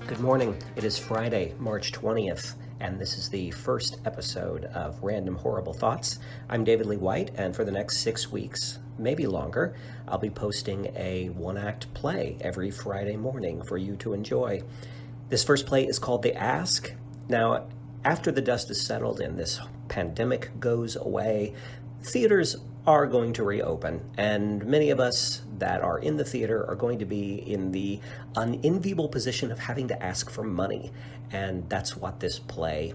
Good morning. It is Friday, March 20th, and this is the first episode of Random Horrible Thoughts. I'm David Lee White, and for the next 6 weeks, maybe longer, I'll be posting a one-act play every Friday morning for you to enjoy. This first play is called The Ask. Now, after the dust is settled and this pandemic goes away, theaters are going to reopen, and many of us that are in the theater are going to be in the unenviable position of having to ask for money, and that's what this play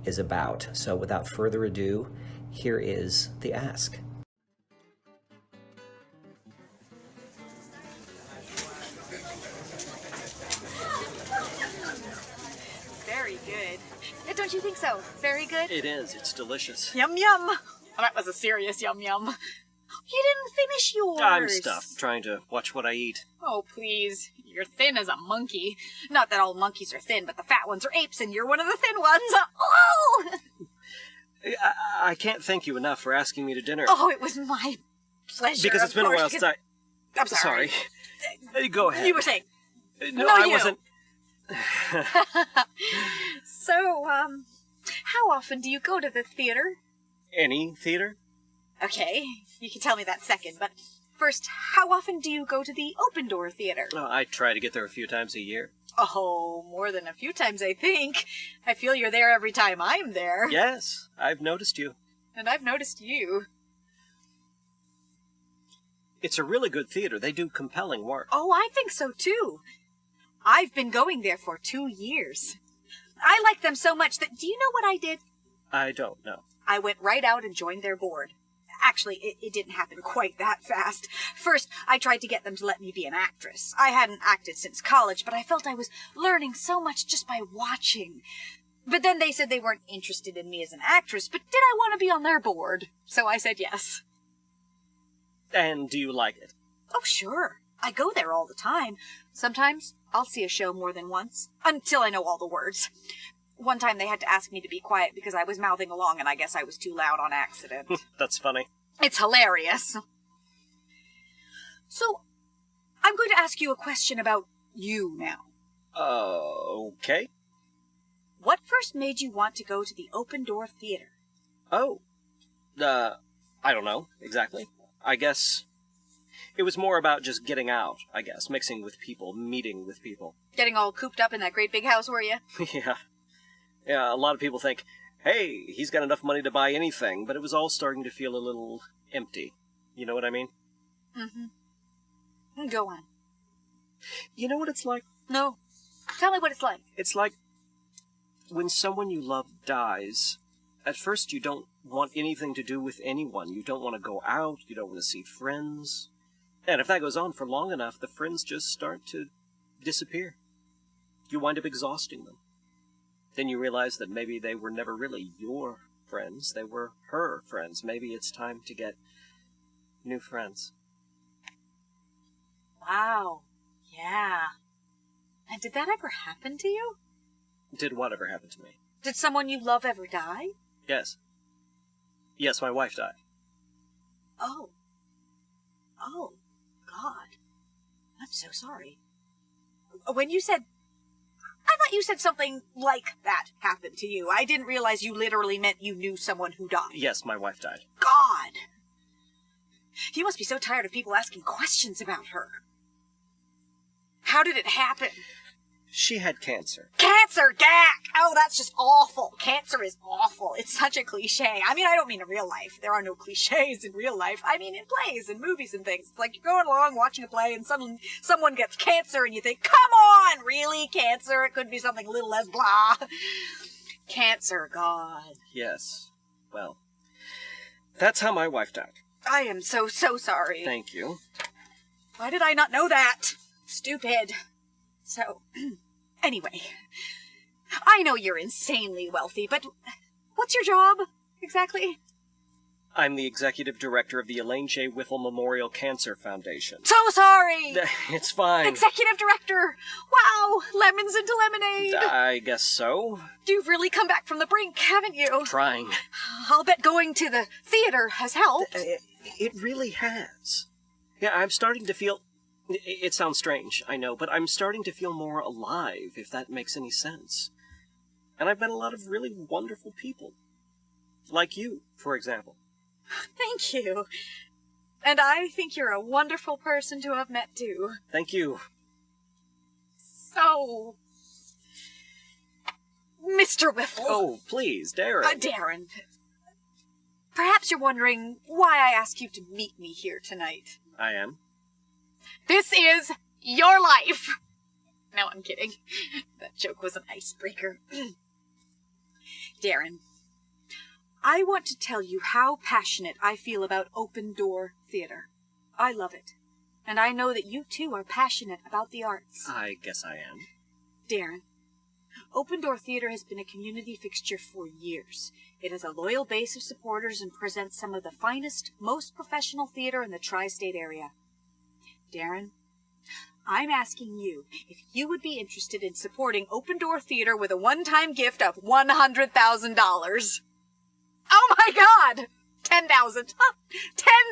is about. So without further ado, here is The Ask. Very good. Don't you think so? Very good? It is. It's delicious. Yum yum. Well, that was a serious yum yum. You didn't finish yours. I'm stuffed, trying to watch what I eat. Oh, please. You're thin as a monkey. Not that all monkeys are thin, but the fat ones are apes, and you're one of the thin ones. Oh! I can't thank you enough for asking me to dinner. Oh, it was my pleasure. Because it's been a while since I'm sorry. Go ahead. You were saying. No, I you. wasn't. So, how often do you go to the theater? Any theater? Okay, you can tell me that second, but first, how often do you go to the Open Door Theater? Oh, I try to get there a few times a year. Oh, more than a few times, I think. I feel you're there every time I'm there. Yes, I've noticed you. And I've noticed you. It's a really good theater. They do compelling work. Oh, I think so, too. I've been going there for 2 years. I like them so much that, do you know what I did? I don't know. I went right out and joined their board. Actually, it didn't happen quite that fast. First, I tried to get them to let me be an actress. I hadn't acted since college, but I felt I was learning so much just by watching. But then they said they weren't interested in me as an actress, but did I want to be on their board? So I said yes. And do you like it? Oh, sure. I go there all the time. Sometimes I'll see a show more than once, until I know all the words. One time they had to ask me to be quiet because I was mouthing along and I guess I was too loud on accident. That's funny. It's hilarious. So, I'm going to ask you a question about you now. Okay. What first made you want to go to the Open Door Theater? Oh. I don't know, exactly. I guess it was more about just getting out, I guess. Mixing with people, meeting with people. Getting all cooped up in that great big house, were you? Yeah. Yeah, a lot of people think, hey, he's got enough money to buy anything, but it was all starting to feel a little empty. You know what I mean? Mm-hmm. Go on. You know what it's like? No. Tell me what it's like. It's like when someone you love dies. At first you don't want anything to do with anyone. You don't want to go out. You don't want to see friends. And if that goes on for long enough, the friends just start to disappear. You wind up exhausting them. Then you realize that maybe they were never really your friends. They were her friends. Maybe it's time to get new friends. Wow. Yeah. And did that ever happen to you? Did whatever happened to me? Did someone you love ever die? Yes. Yes, my wife died. Oh. Oh, God. I'm so sorry. When you said... I thought you said something like that happened to you. I didn't realize you literally meant you knew someone who died. Yes, my wife died. God! You must be so tired of people asking questions about her. How did it happen? She had cancer. Cancer! Gack! Oh, that's just awful. Cancer is awful. It's such a cliche. I mean, I don't mean in real life. There are no cliches in real life. I mean in plays and movies and things. It's like you're going along watching a play and suddenly someone gets cancer and you think, come on, really? Cancer? It could be something a little less blah. Cancer, God. Yes. Well, that's how my wife died. I am so sorry. Thank you. Why did I not know that? Stupid. So, anyway, I know you're insanely wealthy, but what's your job, exactly? I'm the executive director of the Elaine J. Whiffle Memorial Cancer Foundation. So sorry! It's fine. Executive director! Wow! Lemons into lemonade! I guess so. You've really come back from the brink, haven't you? Trying. I'll bet going to the theater has helped. It really has. Yeah, I'm starting to feel It sounds strange, I know, but I'm starting to feel more alive, if that makes any sense. And I've met a lot of really wonderful people. Like you, for example. Thank you. And I think you're a wonderful person to have met, too. Thank you. So... Mr. Whiffle. Oh, please, Darren. Darren. Perhaps you're wondering why I asked you to meet me here tonight. I am. This is your life. No, I'm kidding. That joke was an icebreaker. Darren, I want to tell you how passionate I feel about Open Door Theater. I love it. And I know that you too are passionate about the arts. I guess I am. Darren, Open Door Theater has been a community fixture for years. It has a loyal base of supporters and presents some of the finest, most professional theater in the tri-state area. Darren, I'm asking you if you would be interested in supporting Open Door Theater with a one-time gift of $100,000. Oh my God! $10,000.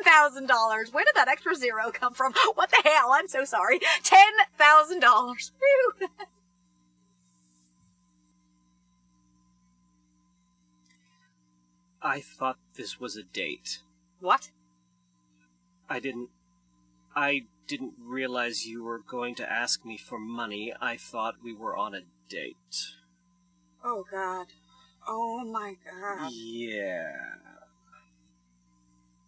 $10,000. Where did that extra zero come from? What the hell? I'm so sorry. $10,000. Whew. I thought this was a date. What? I didn't realize you were going to ask me for money. I thought we were on a date. Oh, God. Oh, my God. Yeah.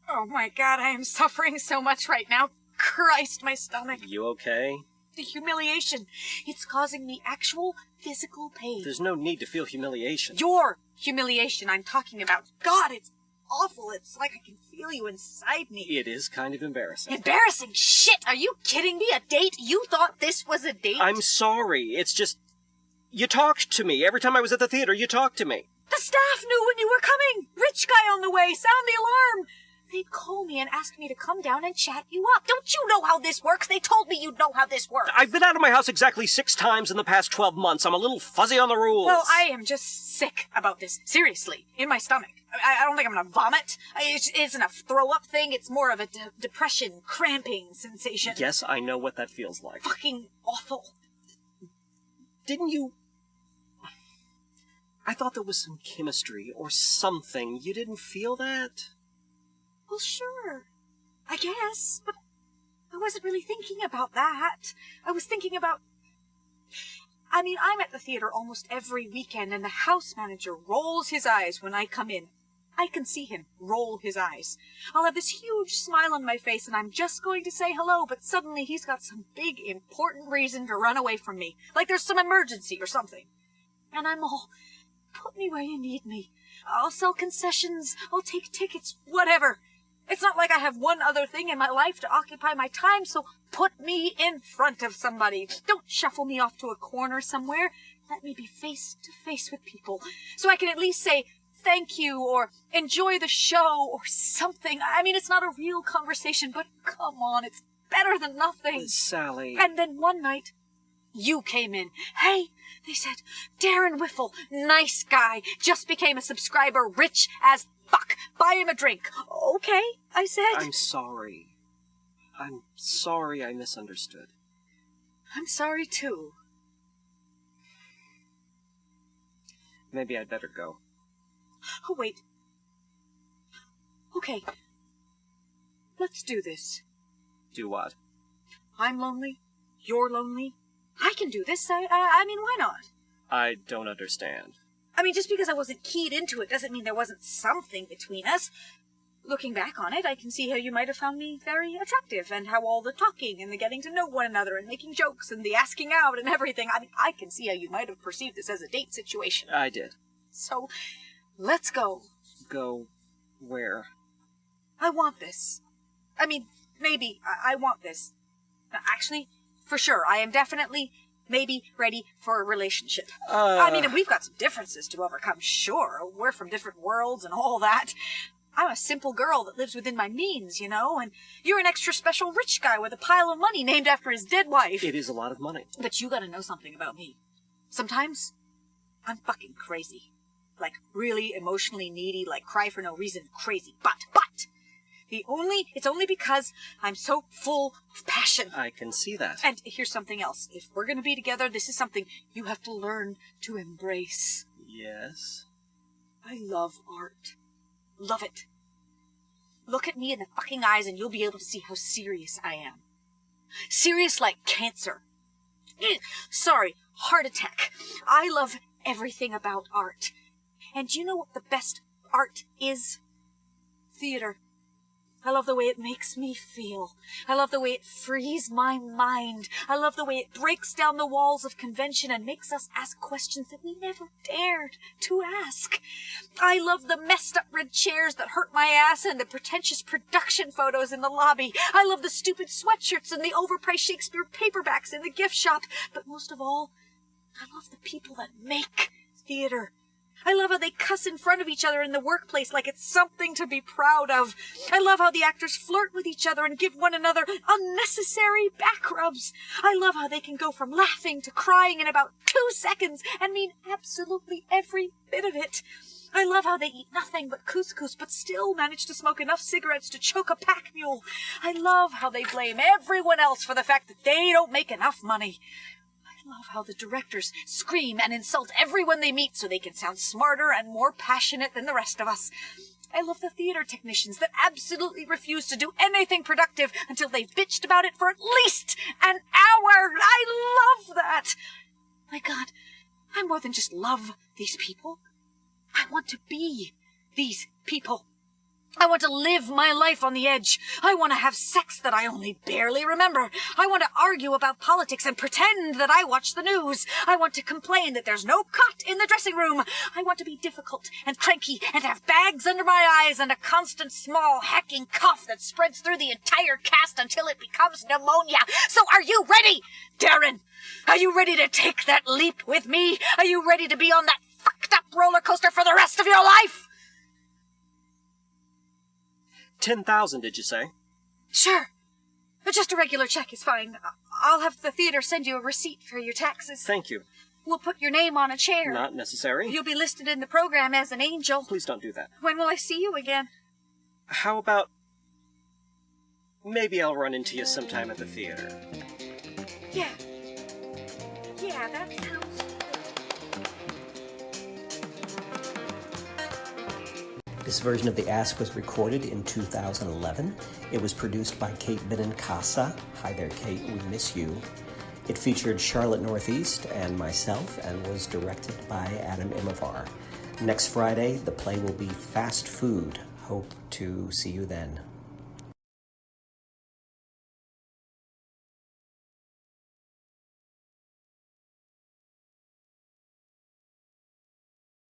Oh, my God. I am suffering so much right now. Christ, my stomach. You okay? The humiliation. It's causing me actual physical pain. There's no need to feel humiliation. Your humiliation I'm talking about. God, it's awful. It's like I can feel you inside me. It is kind of embarrassing. Embarrassing shit! Are you kidding me? A date? You thought this was a date? I'm sorry. It's just... You talked to me. Every time I was at the theater, you talked to me. The staff knew when you were coming. Rich guy on the way. Sound the alarm. They'd call me and ask me to come down and chat you up. Don't you know how this works? They told me you'd know how this works. I've been out of my house exactly 6 times in the past 12 months. I'm a little fuzzy on the rules. Well, I am just sick about this. Seriously. In my stomach. I don't think I'm gonna vomit. It isn't a throw-up thing. It's more of a depression, cramping sensation. Yes, I know what that feels like. Fucking awful. Didn't you... I thought there was some chemistry or something. You didn't feel that? Well, sure. I guess, but I wasn't really thinking about that. I was thinking about... I mean, I'm at the theater almost every weekend, and the house manager rolls his eyes when I come in. I can see him roll his eyes. I'll have this huge smile on my face, and I'm just going to say hello, but suddenly he's got some big, important reason to run away from me. Like there's some emergency or something. And I'm all, put me where you need me. I'll sell concessions, I'll take tickets, whatever. It's not like I have one other thing in my life to occupy my time, so put me in front of somebody. Don't shuffle me off to a corner somewhere. Let me be face to face with people, so I can at least say thank you or enjoy the show or something. I mean, it's not a real conversation, but come on, it's better than nothing. Sally. And then one night, you came in. Hey, they said, Darren Whiffle, nice guy, just became a subscriber, rich as fuck. Buy him a drink. Okay, I said. I'm sorry. I'm sorry I misunderstood. I'm sorry, too. Maybe I'd better go. Oh, wait. Okay. Let's do this. Do what? I'm lonely. You're lonely. I can do this. I mean, why not? I don't understand. I mean, just because I wasn't keyed into it doesn't mean there wasn't something between us. Looking back on it, I can see how you might have found me very attractive, and how all the talking and the getting to know one another and making jokes and the asking out and everything, I mean, I can see how you might have perceived this as a date situation. I did. So, let's go. Go where? I want this. I mean, maybe I want this. Actually, for sure, I am definitely maybe ready for a relationship. I mean, we've got some differences to overcome, sure. We're from different worlds and all that. I'm a simple girl that lives within my means, you know, and you're an extra special rich guy with a pile of money named after his dead wife. It is a lot of money. But you gotta know something about me. Sometimes, I'm fucking crazy. Like, really emotionally needy, like cry for no reason crazy. But, It's only because I'm so full of passion. I can see that. And here's something else. If we're going to be together, this is something you have to learn to embrace. Yes? I love art. Love it. Look at me in the fucking eyes and you'll be able to see how serious I am. Serious like cancer. Sorry, heart attack. I love everything about art. And you know what the best art is? Theater. I love the way it makes me feel. I love the way it frees my mind. I love the way it breaks down the walls of convention and makes us ask questions that we never dared to ask. I love the messed up red chairs that hurt my ass and the pretentious production photos in the lobby. I love the stupid sweatshirts and the overpriced Shakespeare paperbacks in the gift shop. But most of all, I love the people that make theater. I love how they cuss in front of each other in the workplace like it's something to be proud of. I love how the actors flirt with each other and give one another unnecessary back rubs. I love how they can go from laughing to crying in about 2 seconds and mean absolutely every bit of it. I love how they eat nothing but couscous but still manage to smoke enough cigarettes to choke a pack mule. I love how they blame everyone else for the fact that they don't make enough money. I love how the directors scream and insult everyone they meet so they can sound smarter and more passionate than the rest of us. I love the theater technicians that absolutely refuse to do anything productive until they've bitched about it for at least an hour. I love that. My God, I more than just love these people. I want to be these people. I want to live my life on the edge. I want to have sex that I only barely remember. I want to argue about politics and pretend that I watch the news. I want to complain that there's no cot in the dressing room. I want to be difficult and cranky and have bags under my eyes and a constant small hacking cough that spreads through the entire cast until it becomes pneumonia. So are you ready, Darren? Are you ready to take that leap with me? Are you ready to be on that fucked up roller coaster for the rest of your life? 10,000, did you say? Sure. Just a regular check is fine. I'll have the theater send you a receipt for your taxes. Thank you. We'll put your name on a chair. Not necessary. You'll be listed in the program as an angel. Please don't do that. When will I see you again? How about... maybe I'll run into you sometime at the theater. Yeah. Yeah, that sounds... This version of The Ask was recorded in 2011. It was produced by Kate Benincasa. Hi there, Kate. We miss you. It featured Charlotte Northeast and myself and was directed by Adam Imivar. Next Friday, the play will be Fast Food. Hope to see you then.